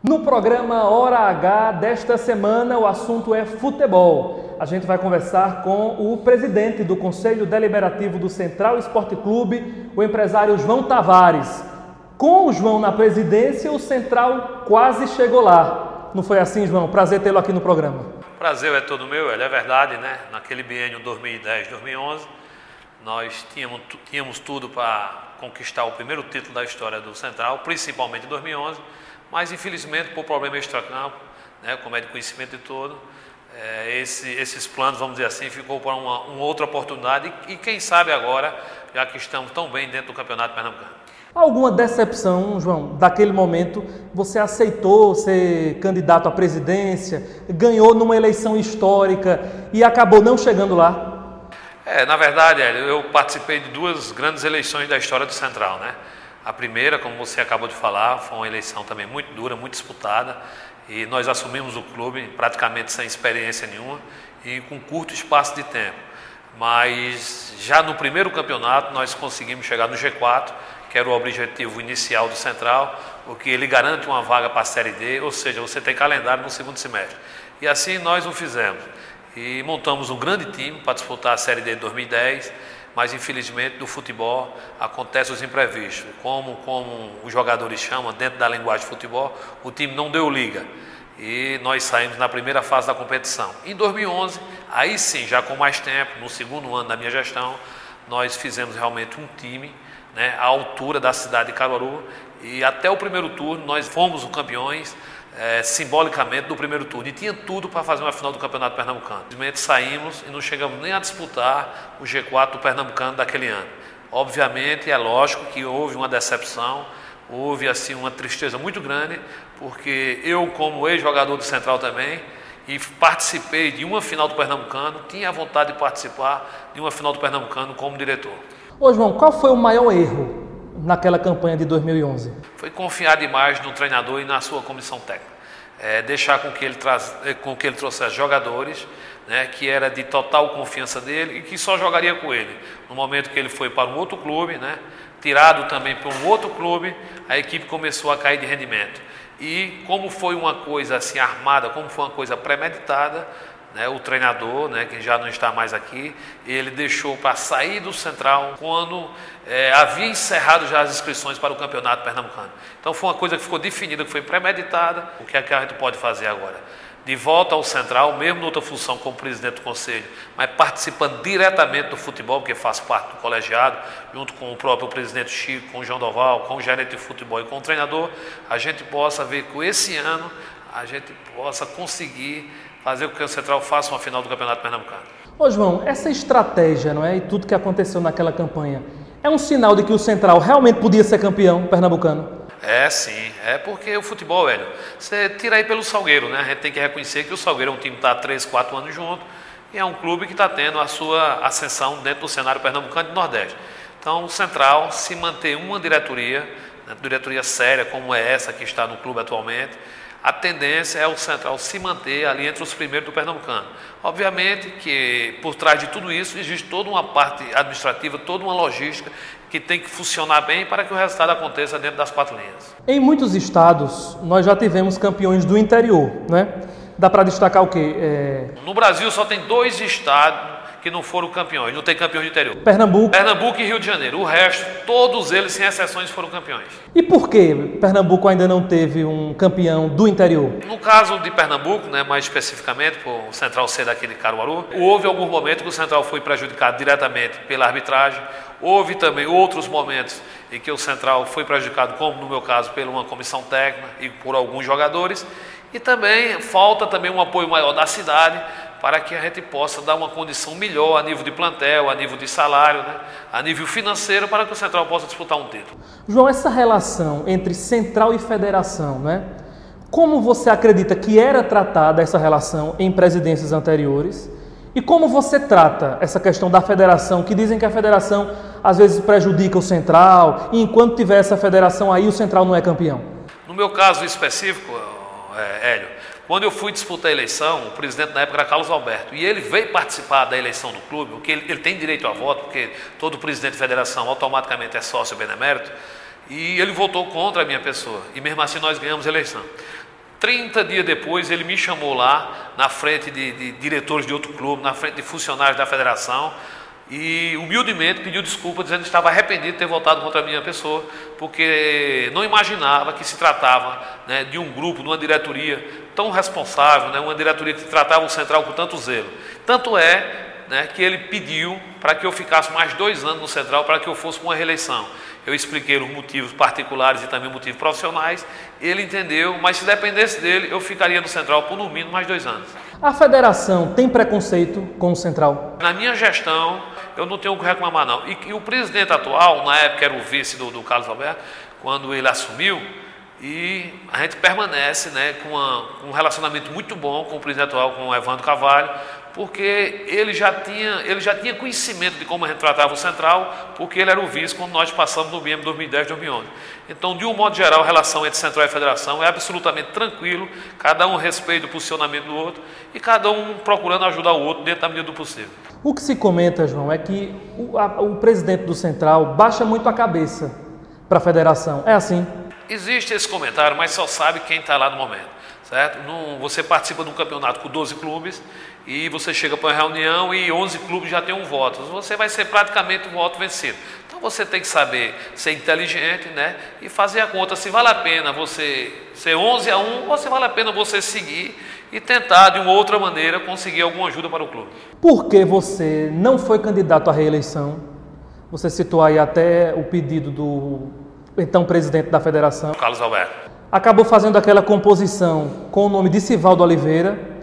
No programa Hora H desta semana, o assunto é futebol. A gente vai conversar com o presidente do Conselho Deliberativo do Central Esporte Clube, o empresário João Tavares. Com o João na presidência, o Central quase chegou lá. Não foi assim, João? Prazer tê-lo aqui no programa. Prazer é todo meu, é verdade, né? Naquele biênio 2010-2011, nós tínhamos tudo para conquistar o primeiro título da história do Central, principalmente em 2011, mas infelizmente por problema extracampo, né, como é de conhecimento de todo, esses planos, vamos dizer assim, ficou para uma outra oportunidade e quem sabe agora, já que estamos tão bem dentro do Campeonato Pernambucano. Alguma decepção, João, daquele momento? Você aceitou ser candidato à presidência, ganhou numa eleição histórica e acabou não chegando lá? Na verdade, Hélio, eu participei de duas grandes eleições da história do Central, né? A primeira, como você acabou de falar, foi uma eleição também muito dura, muito disputada, e nós assumimos o clube praticamente sem experiência nenhuma e com curto espaço de tempo. Mas já no primeiro campeonato nós conseguimos chegar no G4, que era o objetivo inicial do Central, porque ele garante uma vaga para a Série D, ou seja, você tem calendário no segundo semestre. E assim nós o fizemos. E montamos um grande time para disputar a Série D de 2010, mas infelizmente do futebol acontecem os imprevistos. Como os jogadores chamam, dentro da linguagem de futebol, o time não deu liga. E nós saímos na primeira fase da competição. Em 2011, aí sim, já com mais tempo, no segundo ano da minha gestão, nós fizemos realmente um time, né, à altura da cidade de Caruaru, e até o primeiro turno nós fomos os campeões, simbolicamente do primeiro turno, e tinha tudo para fazer uma final do Campeonato Pernambucano. Simplesmente saímos e não chegamos nem a disputar o G4 do Pernambucano daquele ano. Obviamente, é lógico que houve uma decepção, houve assim uma tristeza muito grande, porque eu, como ex-jogador do Central também, e participei de uma final do Pernambucano, tinha vontade de participar de uma final do Pernambucano como diretor. Ô João, qual foi o maior erro naquela campanha de 2011? Foi confiar demais no treinador e na sua comissão técnica. Deixar com que ele trouxesse jogadores, né, que era de total confiança dele e que só jogaria com ele. No momento que ele foi para um outro clube, né, tirado também para um outro clube, a equipe começou a cair de rendimento. E como foi uma coisa assim armada, como foi uma coisa premeditada, né, o treinador, né, que já não está mais aqui, ele deixou para sair do Central quando havia encerrado já as inscrições para o Campeonato Pernambucano. Então foi uma coisa que ficou definida, que foi premeditada. O que é que a gente pode fazer agora? De volta ao Central, mesmo noutra função como presidente do Conselho, mas participando diretamente do futebol, porque faço parte do colegiado, junto com o próprio presidente Chico, com o João Doval, com o gerente de futebol e com o treinador, a gente possa ver que esse ano a gente possa conseguir fazer com que o Central faça uma final do Campeonato Pernambucano. Ô João, essa estratégia, não é? E tudo que aconteceu naquela campanha, é um sinal de que o Central realmente podia ser campeão pernambucano? Sim, porque o futebol, velho, você tira aí pelo Salgueiro, né? A gente tem que reconhecer que o Salgueiro é um time que está há 3, 4 anos junto e é um clube que está tendo a sua ascensão dentro do cenário pernambucano e do Nordeste. Então o Central, se manter uma diretoria, né, diretoria séria como é essa que está no clube atualmente, a tendência é o Central se manter ali entre os primeiros do Pernambucano. Obviamente que por trás de tudo isso existe toda uma parte administrativa, toda uma logística que tem que funcionar bem para que o resultado aconteça dentro das 4 linhas. Em muitos estados nós já tivemos campeões do interior, né? Dá para destacar o quê? No Brasil só tem 2 estados que não foram campeões, não tem campeão de interior. Pernambuco e Rio de Janeiro. O resto, todos eles, sem exceções, foram campeões. E por que Pernambuco ainda não teve um campeão do interior? No caso de Pernambuco, né, mais especificamente, por o Central ser daqui de Caruaru, houve alguns momentos que o Central foi prejudicado diretamente pela arbitragem. Houve também outros momentos em que o Central foi prejudicado, como no meu caso, por uma comissão técnica e por alguns jogadores. E também falta também um apoio maior da cidade para que a gente possa dar uma condição melhor a nível de plantel, a nível de salário, né, a nível financeiro, para que o Central possa disputar um título. João, essa relação entre Central e Federação, né? Como você acredita que era tratada essa relação em presidências anteriores? E como você trata essa questão da federação, que dizem que a federação às vezes prejudica o Central, e enquanto tiver essa federação aí, o Central não é campeão? No meu caso específico, Hélio, quando eu fui disputar a eleição, o presidente na época era Carlos Alberto, e ele veio participar da eleição do clube, porque ele tem direito a voto, porque todo presidente de federação automaticamente é sócio benemérito, e ele votou contra a minha pessoa, e mesmo assim nós ganhamos a eleição. 30 dias depois, ele me chamou lá, na frente de diretores de outro clube, na frente de funcionários da federação, e humildemente pediu desculpa, dizendo que estava arrependido de ter votado contra a minha pessoa, porque não imaginava que se tratava, né, de um grupo, de uma diretoria tão responsável, né, uma diretoria que tratava o Central com tanto zelo. Tanto é, né, que ele pediu para que eu ficasse mais 2 anos no Central, para que eu fosse com uma reeleição. Eu expliquei os motivos particulares e também motivos profissionais, ele entendeu, mas se dependesse dele, eu ficaria no Central por no mínimo mais 2 anos. A federação tem preconceito com o Central? Na minha gestão, eu não tenho o que reclamar não. E o presidente atual, na época era o vice do Carlos Alberto, quando ele assumiu, e a gente permanece, né, com um relacionamento muito bom com o presidente atual, com o Evandro Carvalho, porque ele já tinha conhecimento de como a gente tratava o Central, porque ele era o vice quando nós passamos no biênio 2010-2011. Então, de um modo geral, a relação entre Central e Federação é absolutamente tranquilo, cada um respeita o posicionamento do outro e cada um procurando ajudar o outro dentro da medida do possível. O que se comenta, João, é que o presidente do Central baixa muito a cabeça para a Federação. É assim? Existe esse comentário, mas só sabe quem está lá no momento, certo? Você participa de um campeonato com 12 clubes e você chega para uma reunião e 11 clubes já têm um voto. Você vai ser praticamente um voto vencido. Então você tem que saber ser inteligente, né, e fazer a conta se vale a pena você ser 11-1 ou se vale a pena você seguir e tentar de uma outra maneira conseguir alguma ajuda para o clube. Por que você não foi candidato à reeleição? Você citou aí até o pedido do então presidente da federação, Carlos Alberto. Acabou fazendo aquela composição com o nome de Sivaldo Oliveira.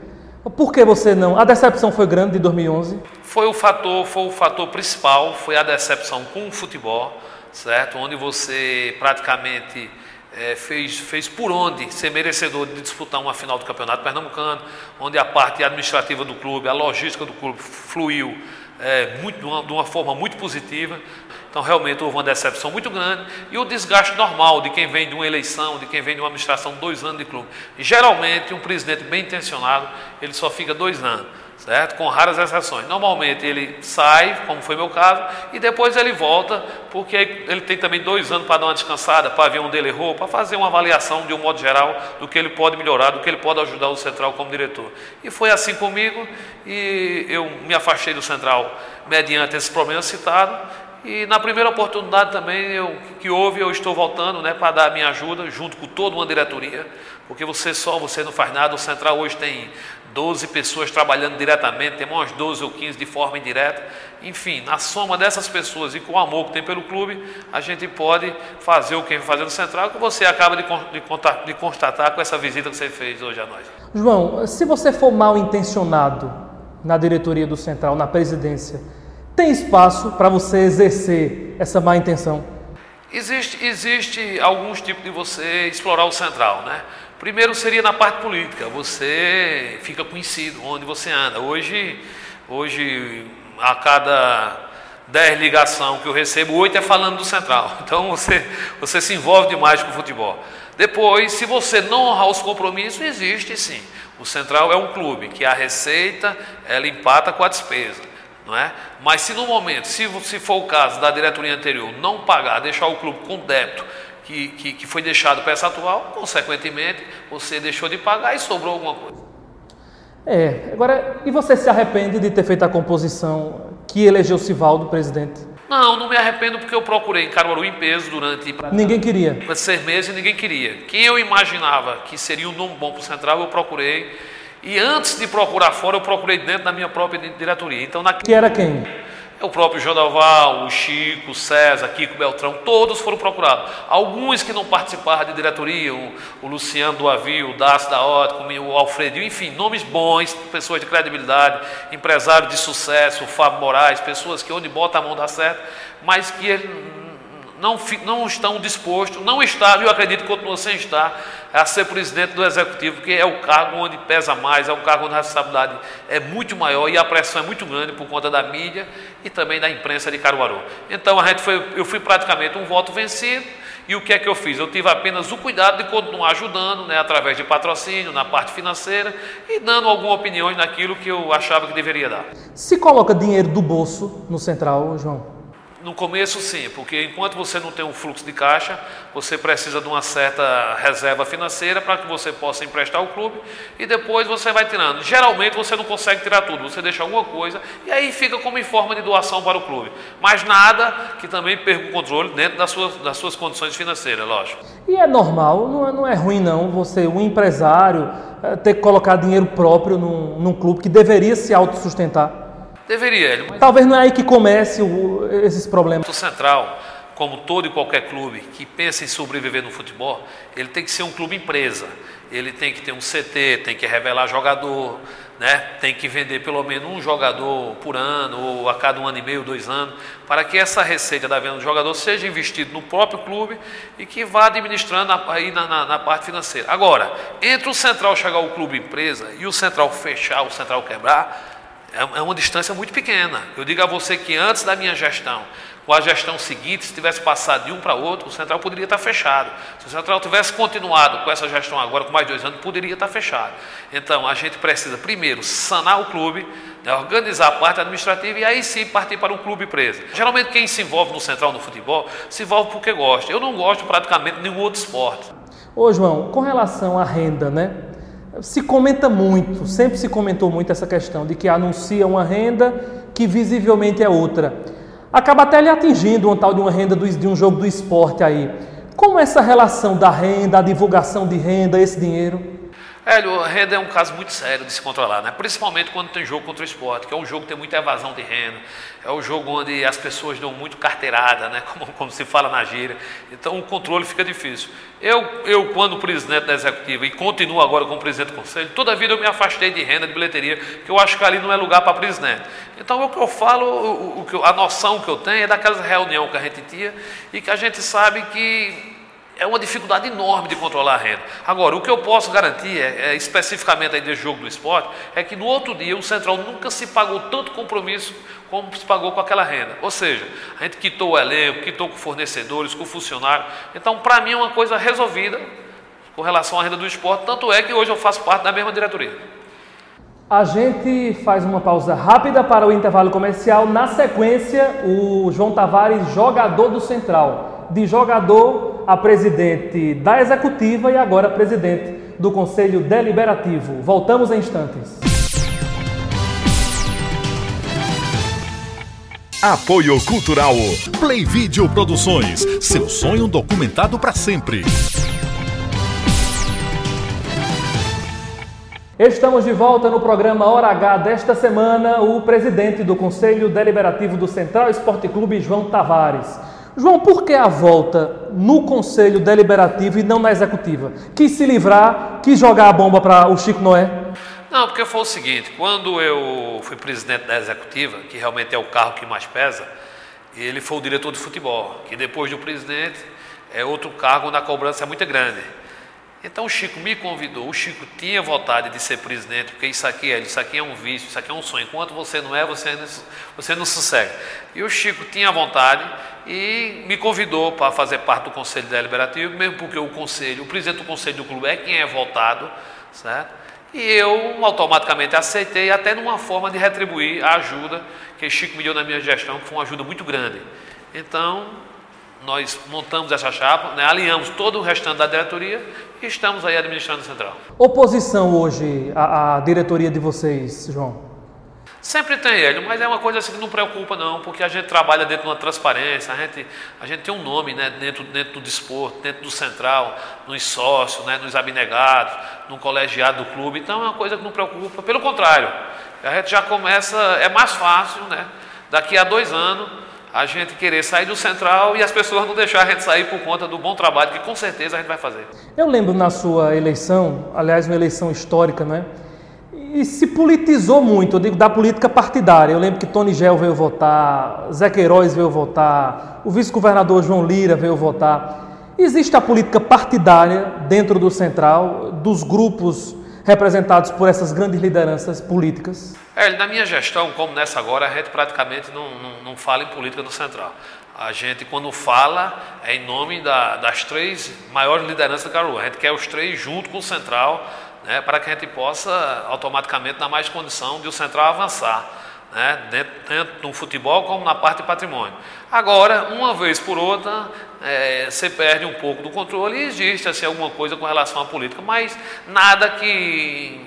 Por que você não? A decepção foi grande de 2011? Foi o fator principal, foi a decepção com o futebol, certo? Onde você praticamente fez por onde ser merecedor de disputar uma final do Campeonato Pernambucano, onde a parte administrativa do clube, a logística do clube fluiu de uma forma muito positiva. Então, realmente, houve uma decepção muito grande e o desgaste normal de quem vem de uma eleição, de quem vem de uma administração de 2 anos de clube. E, geralmente, um presidente bem intencionado, ele só fica 2 anos, certo? Com raras exceções. Normalmente, ele sai, como foi meu caso, e depois ele volta, porque ele tem também 2 anos para dar uma descansada, para ver onde ele errou, para fazer uma avaliação, de um modo geral, do que ele pode melhorar, do que ele pode ajudar o Central como diretor. E foi assim comigo, e eu me afastei do Central mediante esse problema citado. E na primeira oportunidade também que houve, eu estou voltando, né, para dar a minha ajuda, junto com toda uma diretoria, porque você não faz nada. O Central hoje tem 12 pessoas trabalhando diretamente, tem umas 12 ou 15 de forma indireta. Enfim, na soma dessas pessoas e com o amor que tem pelo clube, a gente pode fazer o que vem fazer no Central, que você acaba de constatar com essa visita que você fez hoje a nós. João, se você for mal intencionado na diretoria do Central, na presidência, tem espaço para você exercer essa má intenção? Existe alguns tipos de você explorar o Central, né? Primeiro seria na parte política, você fica conhecido onde você anda. Hoje a cada 10 ligações que eu recebo, 8 é falando do Central. Então você se envolve demais com o futebol. Depois, se você não honrar os compromissos, existe sim. O Central é um clube que a receita, ela empata com a despesa. Não é? Mas se no momento, se for o caso da diretoria anterior não pagar, deixar o clube com débito que foi deixado para essa atual, consequentemente você deixou de pagar e sobrou alguma coisa. Agora, e você se arrepende de ter feito a composição que elegeu Sivaldo presidente? Não me arrependo, porque eu procurei em Caruaru em peso durante... Ninguém queria? 6 meses e ninguém queria. Quem eu imaginava que seria um nome bom para o Central, eu procurei. E antes de procurar fora, eu procurei dentro da minha própria diretoria. Então, que era quem? O próprio Jodoval, o Chico, o César, Kiko Beltrão, todos foram procurados. Alguns que não participavam de diretoria, o Luciano do Avio, o Dácio da Ótica, o Alfredinho, enfim, nomes bons, pessoas de credibilidade, empresários de sucesso, o Fábio Moraes, pessoas que onde bota a mão dá certo, mas que não estão dispostos, não estavam, eu acredito que continuam sem estar, a ser presidente do Executivo, que é o cargo onde pesa mais, é o cargo onde a responsabilidade é muito maior e a pressão é muito grande por conta da mídia e também da imprensa de Caruaru. Então eu fui praticamente um voto vencido. E o que é que eu fiz? Eu tive apenas o cuidado de continuar ajudando, né, através de patrocínio, na parte financeira e dando alguma opinião naquilo que eu achava que deveria dar. Se coloca dinheiro do bolso no Central, João? No começo sim, porque enquanto você não tem um fluxo de caixa, você precisa de uma certa reserva financeira para que você possa emprestar ao clube e depois você vai tirando. Geralmente você não consegue tirar tudo, você deixa alguma coisa e aí fica como em forma de doação para o clube. Mas nada que também perca o controle dentro das suas condições financeiras, lógico. E é normal, não é ruim não, você, um empresário, ter que colocar dinheiro próprio num clube que deveria se autossustentar. Deveria, mas talvez não é aí que comece esses problemas. O Central, como todo e qualquer clube que pensa em sobreviver no futebol, ele tem que ser um clube empresa. Ele tem que ter um CT, tem que revelar jogador, né? Tem que vender pelo menos um jogador por ano ou a cada 1 ano e meio, 2 anos, para que essa receita da venda do jogador seja investida no próprio clube e que vá administrando aí na parte financeira. Agora, entre o Central chegar ao clube empresa e o Central fechar, o Central quebrar, é uma distância muito pequena. Eu digo a você que antes da minha gestão, com a gestão seguinte, se tivesse passado de um para outro, o Central poderia estar fechado. Se o Central tivesse continuado com essa gestão agora, com mais 2 anos, poderia estar fechado. Então, a gente precisa, primeiro, sanar o clube, né, organizar a parte administrativa e aí sim partir para um clube empresa. Geralmente, quem se envolve no Central, no futebol, se envolve porque gosta. Eu não gosto praticamente de nenhum outro esporte. Ô, João, com relação à renda, né? Se comenta muito, sempre se comentou muito essa questão de que anuncia uma renda que visivelmente é outra. Acaba até lhe atingindo uma tal de uma renda de um jogo do esporte aí. Como é essa relação da renda, a divulgação de renda, esse dinheiro? Hélio, a renda é um caso muito sério de se controlar, né? Principalmente quando tem jogo contra o esporte, que é um jogo que tem muita evasão de renda, é um jogo onde as pessoas dão muito carteirada, né? Como se fala na gíria, então o controle fica difícil. Eu quando presidente da executiva e continuo agora como presidente do conselho, toda a vida eu me afastei de renda, de bilheteria, que eu acho que ali não é lugar para presidente. Então o que eu falo, a noção que eu tenho é daquelas reuniões que a gente tinha e que a gente sabe que é uma dificuldade enorme de controlar a renda. Agora, o que eu posso garantir, especificamente aí desse jogo do esporte, é que no outro dia o Central nunca se pagou tanto compromisso como se pagou com aquela renda. Ou seja, a gente quitou o elenco, quitou com fornecedores, com funcionários. Então, para mim é uma coisa resolvida com relação à renda do esporte, tanto é que hoje eu faço parte da mesma diretoria. A gente faz uma pausa rápida para o intervalo comercial. Na sequência, o João Tavares, jogador do Central. De jogador a presidente da executiva e agora presidente do Conselho Deliberativo. Voltamos em instantes. Apoio Cultural Play Video Produções. Seu sonho documentado para sempre. Estamos de volta no programa Hora H desta semana. O presidente do Conselho Deliberativo do Central Esporte Clube, João Tavares. João, por que a volta no Conselho Deliberativo e não na Executiva? Quis se livrar, quis jogar a bomba para o Chico Noé? Não, porque foi o seguinte, quando eu fui presidente da Executiva, que realmente é o cargo que mais pesa, ele foi o diretor de futebol, que depois do presidente é outro cargo onde a cobrança é muito grande. Então o Chico me convidou, o Chico tinha vontade de ser presidente, porque isso aqui é um vício, isso aqui é um sonho. Enquanto você não é, você não sossega. E o Chico tinha vontade e me convidou para fazer parte do Conselho Deliberativo, mesmo porque o presidente do Conselho do clube é quem é votado, certo? E eu automaticamente aceitei, até numa forma de retribuir a ajuda que o Chico me deu na minha gestão, que foi uma ajuda muito grande. Então, nós montamos essa chapa, né, alinhamos todo o restante da diretoria e estamos aí administrando a Central. Oposição hoje à diretoria de vocês, João? Sempre tem, Hélio, mas é uma coisa assim que não preocupa não, porque a gente trabalha dentro de uma transparência, a gente tem um nome, né, dentro do desporto, dentro do Central, nos sócios, né, nos abnegados, no colegiado do clube, então é uma coisa que não preocupa, pelo contrário, a gente já começa, é mais fácil, né, daqui a 2 anos, a gente querer sair do Central e as pessoas não deixar a gente sair por conta do bom trabalho que com certeza a gente vai fazer. Eu lembro na sua eleição, aliás, uma eleição histórica, né? E se politizou muito, eu digo, da política partidária. Eu lembro que Tony Gel veio votar, Zé Queiroz veio votar, o vice-governador João Lira veio votar. Existe a política partidária dentro do Central, dos grupos representados por essas grandes lideranças políticas? Na minha gestão, como nessa agora, a gente praticamente não fala em política no Central. A gente, quando fala, é em nome das 3 maiores lideranças da Caruaru. A gente quer os 3 junto com o Central, né, para que a gente possa automaticamente dar mais condição de o Central avançar, né, dentro do futebol como na parte de patrimônio. Agora, uma vez por outra, você perde um pouco do controle e existe assim, alguma coisa com relação à política, mas nada que,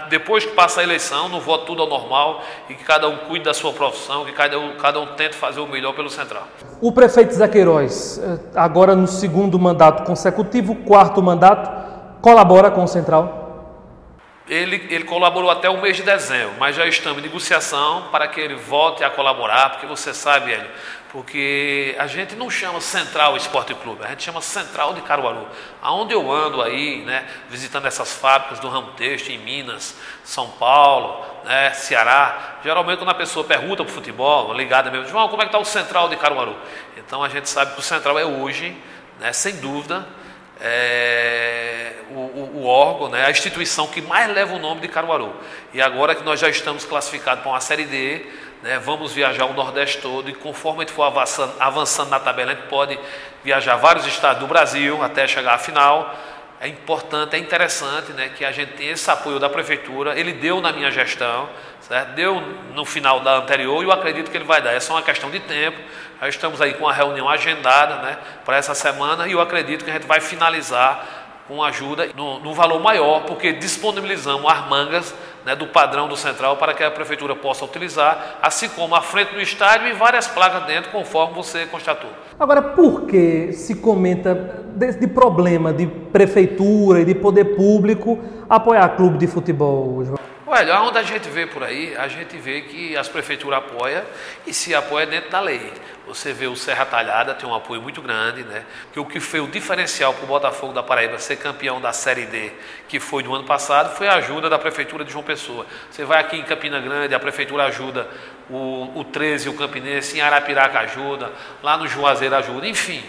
depois que passa a eleição, não vote tudo ao normal e que cada um cuide da sua profissão, que cada um tente fazer o melhor pelo Central. O prefeito Zé Queiroz, agora no segundo mandato consecutivo, quarto mandato, colabora com o Central? Ele colaborou até o mês de dezembro, mas já estamos em negociação para que ele volte a colaborar, porque você sabe, Hélio, porque a gente não chama Central Esporte Clube, a gente chama Central de Caruaru. Aonde eu ando aí, né, visitando essas fábricas do ramo têxtil em Minas, São Paulo, né, Ceará, geralmente quando a pessoa pergunta para o futebol, ligada mesmo, João, como é que está o Central de Caruaru? Então a gente sabe que o Central é hoje, né, sem dúvida, o órgão, né, a instituição que mais leva o nome de Caruaru. E agora que nós já estamos classificados para uma Série D, né, vamos viajar o Nordeste todo e conforme a gente for avançando na tabela, a gente pode viajar vários estados do Brasil até chegar à final. É importante, é interessante, né, que a gente tenha esse apoio da Prefeitura. Ele deu na minha gestão, certo? Deu no final da anterior e eu acredito que ele vai dar. É só uma questão de tempo. Já estamos aí com a reunião agendada, né, para essa semana e eu acredito que a gente vai finalizar com ajuda no valor maior, porque disponibilizamos as mangas, né, do padrão do Central para que a Prefeitura possa utilizar, assim como a frente do estádio e várias placas dentro, conforme você constatou. Agora, por que se comenta de problema de Prefeitura e de poder público apoiar clube de futebol, João? Olha, onde a gente vê por aí, a gente vê que as prefeituras apoiam e se apoia dentro da lei. Você vê o Serra Talhada, tem um apoio muito grande, né? Que o que foi o diferencial para o Botafogo da Paraíba ser campeão da Série D, que foi do ano passado, foi a ajuda da Prefeitura de João Pessoa. Você vai aqui em Campina Grande, a Prefeitura ajuda o 13 e o Campinense, em Arapiraca ajuda, lá no Juazeiro ajuda, enfim.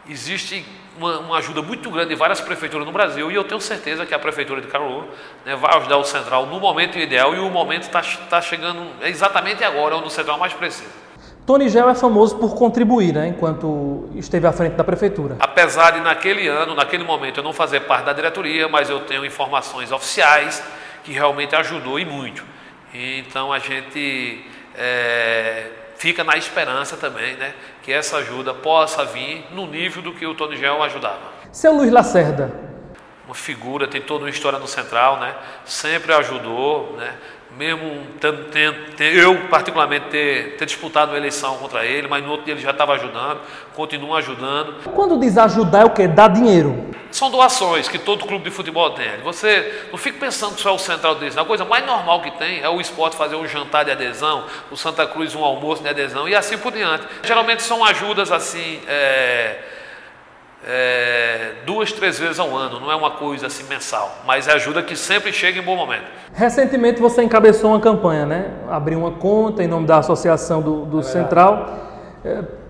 Existe uma ajuda muito grande de várias prefeituras no Brasil e eu tenho certeza que a Prefeitura de Caruaru, né, vai ajudar o Central no momento ideal e o momento está chegando exatamente agora, onde o Central mais precisa. Tony Gel é famoso por contribuir, né, enquanto esteve à frente da Prefeitura. Apesar de naquele momento eu não fazer parte da diretoria, mas eu tenho informações oficiais que realmente ajudou e muito. Então a gente fica na esperança também, né, que essa ajuda possa vir no nível do que o Tony Gel ajudava. Seu Luiz Lacerda. Uma figura, tem toda uma história no Central, né, sempre ajudou, né, mesmo eu particularmente ter disputado uma eleição contra ele, mas no outro dia ele já estava ajudando, continua ajudando. Quando diz ajudar é o quê? Dar dinheiro? São doações que todo clube de futebol tem. Você não fica pensando que só é o Central desse. A coisa mais normal que tem é o Sport fazer um jantar de adesão, o Santa Cruz um almoço de adesão e assim por diante. Geralmente são ajudas assim, 2, 3 vezes ao ano, não é uma coisa assim mensal, mas é ajuda que sempre chega em bom momento. Recentemente você encabeçou uma campanha, né? Abriu uma conta em nome da associação do Central,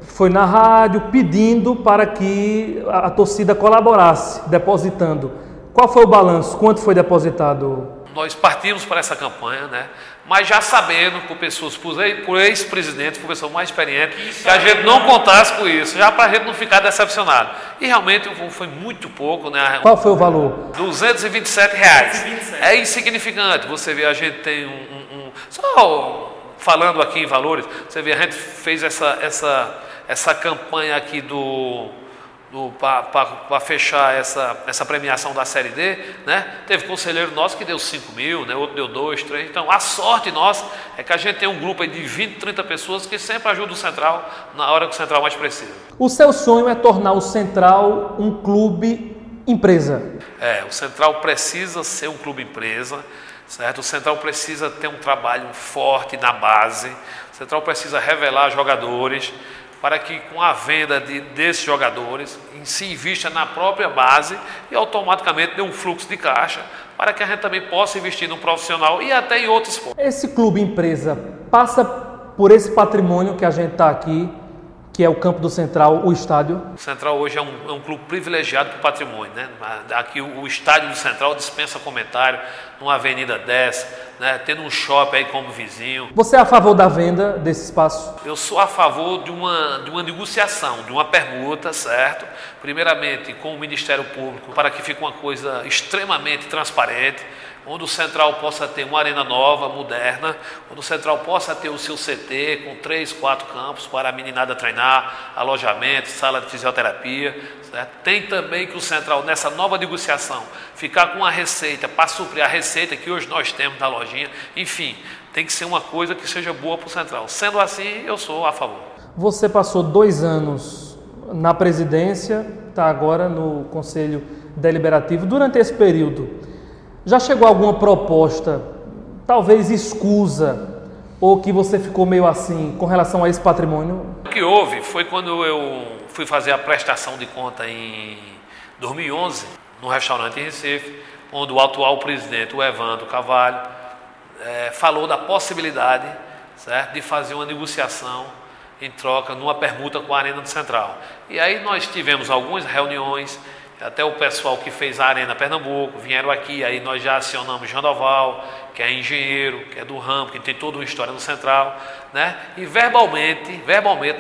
foi na rádio pedindo para que a torcida colaborasse, depositando. Qual foi o balanço? Quanto foi depositado? Nós partimos para essa campanha, né? Mas já sabendo por pessoas, por ex-presidentes, por pessoas mais experientes, que a gente não contasse com isso, já para a gente não ficar decepcionado. E realmente foi muito pouco, né? Qual foi o valor? R$227. É insignificante. Você vê, a gente tem só falando aqui em valores, você vê, a gente fez essa campanha aqui para fechar essa premiação da Série D, né? Teve conselheiro nosso que deu 5 mil, né? Outro deu 2, 3. Então, a sorte nossa é que a gente tem um grupo aí de 20, 30 pessoas que sempre ajudam o Central na hora que o Central mais precisa. O seu sonho é tornar o Central um clube empresa? O Central precisa ser um clube empresa, certo? O Central precisa ter um trabalho forte na base, o Central precisa revelar jogadores, para que com a venda desses jogadores se invista na própria base e automaticamente dê um fluxo de caixa para que a gente também possa investir no profissional e até em outros esportes. Esse clube empresa passa por esse patrimônio que a gente está aqui, que é o campo do Central, o estádio? O Central hoje é um clube privilegiado para o patrimônio, né? Aqui o estádio do Central dispensa comentário, numa avenida dessa, né? Tendo um shopping aí como vizinho. Você é a favor da venda desse espaço? Eu sou a favor de uma negociação, de uma permuta, certo? Primeiramente com o Ministério Público, para que fique uma coisa extremamente transparente, onde o Central possa ter uma arena nova, moderna, onde o Central possa ter o seu CT com 3, 4 campos para a meninada treinar, alojamento, sala de fisioterapia, certo? Tem também que o Central, nessa nova negociação, ficar com a receita para suprir a receita que hoje nós temos na lojinha. Enfim, tem que ser uma coisa que seja boa para o Central. Sendo assim, eu sou a favor. Você passou 2 anos na presidência, está agora no Conselho Deliberativo. Durante esse período, já chegou alguma proposta, talvez escusa, ou que você ficou meio assim com relação a esse patrimônio? O que houve foi quando eu fui fazer a prestação de conta em 2011, num restaurante em Recife, onde o atual presidente, o Evandro Carvalho, falou da possibilidade, certo, de fazer uma negociação em troca, numa permuta com a Arena do Central. E aí nós tivemos algumas reuniões, até o pessoal que fez a Arena Pernambuco vieram aqui, aí nós já acionamos Jandoval, que é engenheiro, que é do ramo, que tem toda uma história no Central, né? E verbalmente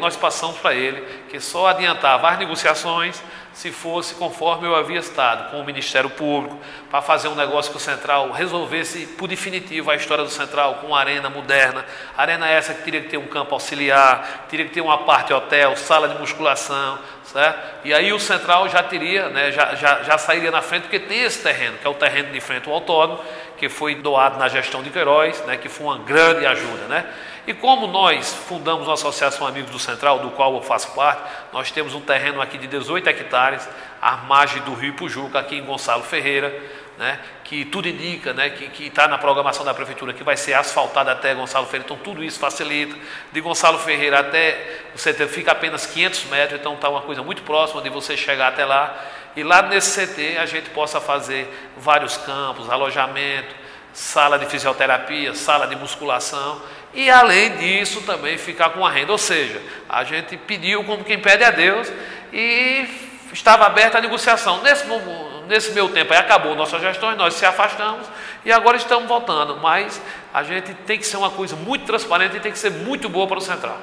nós passamos para ele que só adiantava as negociações se fosse conforme eu havia estado com o Ministério Público, para fazer um negócio que o Central resolvesse por definitivo a história do Central, com uma arena moderna, arena essa que teria que ter um campo auxiliar, teria que ter uma parte hotel, sala de musculação, certo? E aí o Central já teria, né, já sairia na frente, porque tem esse terreno, que é o terreno de frente ao autódromo, que foi doado na gestão de Queiroz, né, que foi uma grande ajuda, né? E como nós fundamos uma associação Amigos do Central, do qual eu faço parte, nós temos um terreno aqui de 18 hectares, à margem do Rio Ipujuca, aqui em Gonçalo Ferreira, né, que tudo indica, né, que está na programação da Prefeitura, que vai ser asfaltado até Gonçalo Ferreira, então tudo isso facilita. De Gonçalo Ferreira até o CT fica apenas 500 metros, então está uma coisa muito próxima de você chegar até lá. E lá nesse CT a gente possa fazer vários campos, alojamento, sala de fisioterapia, sala de musculação, e além disso também ficar com a renda. Ou seja, a gente pediu como quem pede a Deus e estava aberta a negociação. Nesse meu tempo aí acabou nossa gestão e nós se afastamos e agora estamos voltando, mas a gente tem que ser uma coisa muito transparente e tem que ser muito boa para o Central.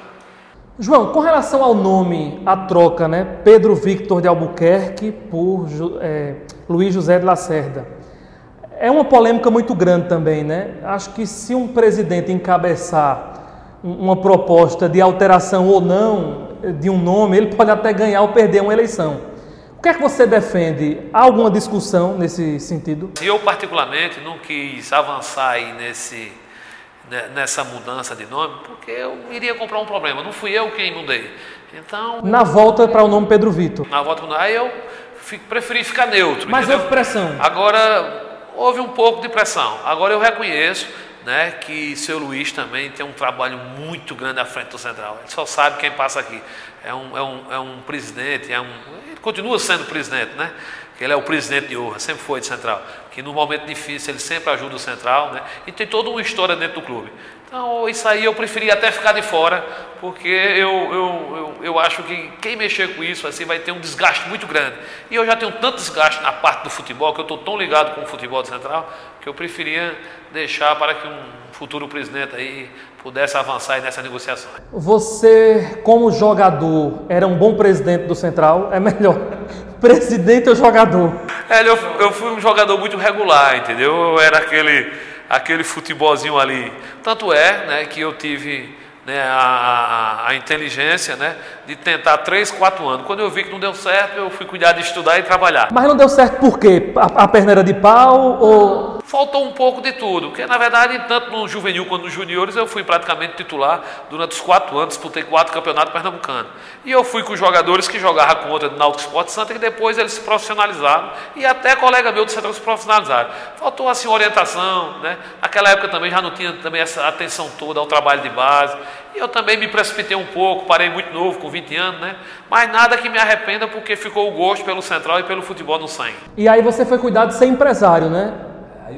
João, com relação ao nome, a troca, né? Pedro Victor de Albuquerque por Luiz José de Lacerda. É uma polêmica muito grande também, né? Acho que se um presidente encabeçar uma proposta de alteração ou não de um nome, ele pode até ganhar ou perder uma eleição. O que é que você defende? Há alguma discussão nesse sentido? Eu, particularmente, não quis avançar aí nessa mudança de nome, porque eu iria comprar um problema. Não fui eu quem mudei. Então, na volta para o nome Pedro Victor. Na volta, aí eu preferi ficar neutro. Mas entendeu? houve pressão. Agora, houve um pouco de pressão. Agora eu reconheço, né, que seu Luiz também tem um trabalho muito grande à frente do Central. Ele só sabe quem passa aqui. É um presidente, ele continua sendo presidente, né? Ele é o presidente de honra, sempre foi de Central. Que no momento difícil ele sempre ajuda o Central, né? E tem toda uma história dentro do clube. Então isso aí eu preferi até ficar de fora, porque eu acho que quem mexer com isso assim vai ter um desgaste muito grande. E eu já tenho tanto desgaste na parte do futebol, que eu estou tão ligado com o futebol do Central, que eu preferia deixar para que um futuro presidente aí pudesse avançar nessa negociação. Você, como jogador, era um bom presidente do Central? É melhor presidente ou jogador? Eu fui um jogador muito regular, entendeu? Eu era aquele futebolzinho ali. Tanto é, né, que eu tive, né, a inteligência, né, de tentar 3, 4 anos. Quando eu vi que não deu certo, eu fui cuidar de estudar e trabalhar. Mas não deu certo por quê? A perna era de pau ou... Faltou um pouco de tudo, porque na verdade, tanto no juvenil quanto nos juniores, eu fui praticamente titular durante os 4 anos, disputei 4 campeonatos pernambucanos. E eu fui com os jogadores que jogavam contra o Náutico Esporte Santa, que depois eles se profissionalizaram, e até colega meu do Central se profissionalizaram. Faltou assim orientação, né? Naquela época também já não tinha também essa atenção toda ao trabalho de base. E eu também me precipitei um pouco, parei muito novo, com 20 anos, né? Mas nada que me arrependa, porque ficou o gosto pelo Central e pelo futebol no sangue. E aí você foi cuidar de ser empresário, né?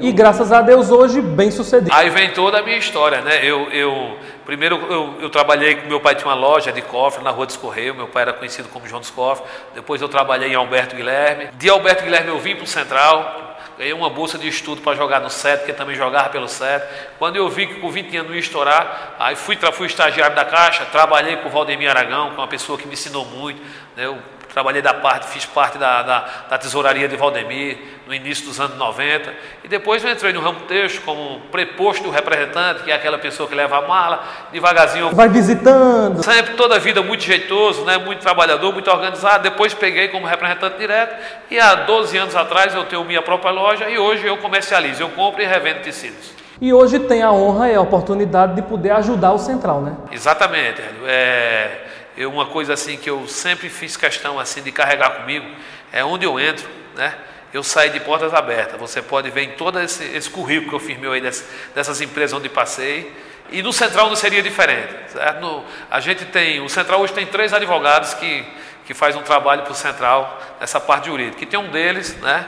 E graças a Deus hoje bem sucedido. Aí vem toda a minha história, né? Primeiro eu trabalhei, meu pai tinha uma loja de cofre na Rua dos Correios, meu pai era conhecido como João dos Cofres. Depois eu trabalhei em Alberto Guilherme. De Alberto Guilherme eu vim para o Central, ganhei uma bolsa de estudo para jogar no SET, porque também jogava pelo SET. Quando eu vi que com 20 anos não ia estourar, aí fui estagiário da Caixa, trabalhei com o Valdemir Aragão, que é uma pessoa que me ensinou muito, né? Eu fiz parte da tesouraria de Valdemir no início dos anos 90, e depois eu entrei no ramo texto como preposto do representante, que é aquela pessoa que leva a mala, devagarzinho. Vai visitando. Sempre, toda a vida muito jeitoso, né? Muito trabalhador, muito organizado. Depois peguei como representante direto, e há 12 anos atrás eu tenho minha própria loja, e hoje eu comercializo, eu compro e revendo tecidos. E hoje tem a honra e a oportunidade de poder ajudar o Central, né? Exatamente, Hélio. Uma coisa assim que eu sempre fiz questão assim de carregar comigo, é onde eu entro, né? Eu saí de portas abertas. Você pode ver em todo esse currículo que eu firmei aí dessas empresas onde passei. E no Central não seria diferente, certo? O Central hoje tem 3 advogados que fazem um trabalho para o Central nessa parte jurídica. E tem um deles, né?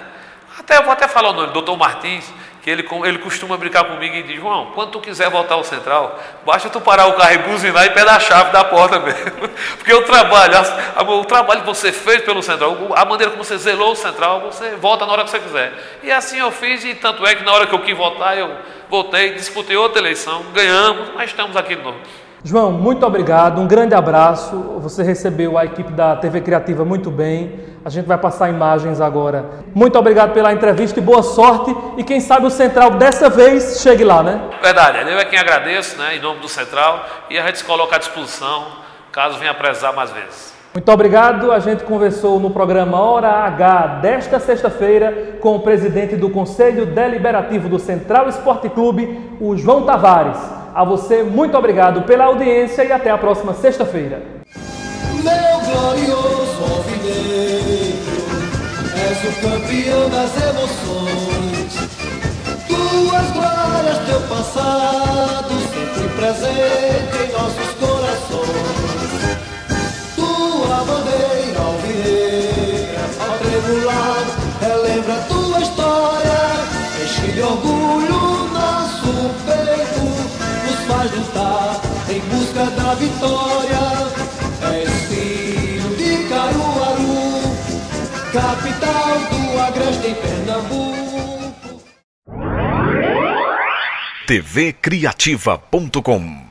Eu vou até falar o nome, Dr. Martins, que ele costuma brincar comigo e diz: João, quando tu quiser voltar ao Central, basta tu parar o carro e buzinar e pegar a chave da porta mesmo. Porque o trabalho que você fez pelo Central, a maneira como você zelou o Central, você volta na hora que você quiser. E assim eu fiz, e tanto é que na hora que eu quis voltar, eu voltei, disputei outra eleição, ganhamos, mas estamos aqui de novo. João, muito obrigado, um grande abraço. Você recebeu a equipe da TV Criativa muito bem. A gente vai passar imagens agora. Muito obrigado pela entrevista e boa sorte. E quem sabe o Central dessa vez chegue lá, né? Verdade, eu é quem agradeço, né, em nome do Central, e a gente se coloca à disposição caso venha precisar mais vezes. Muito obrigado. A gente conversou no programa Hora H desta sexta-feira com o presidente do Conselho Deliberativo do Central Esporte Clube, o João Tavares. A você, muito obrigado pela audiência e até a próxima sexta-feira. Meu glorioso alvinegro, és o campeão das emoções. Tuas glórias, teu passado, sempre presente em nossos corações. Tua bandeira alvinegra, ao tremular, relembra tua história. Enche de orgulho nosso peito, nos faz lutar em busca da vitória. És filho de Caruaru, capital do Agreste em Pernambuco. tvcriativa.com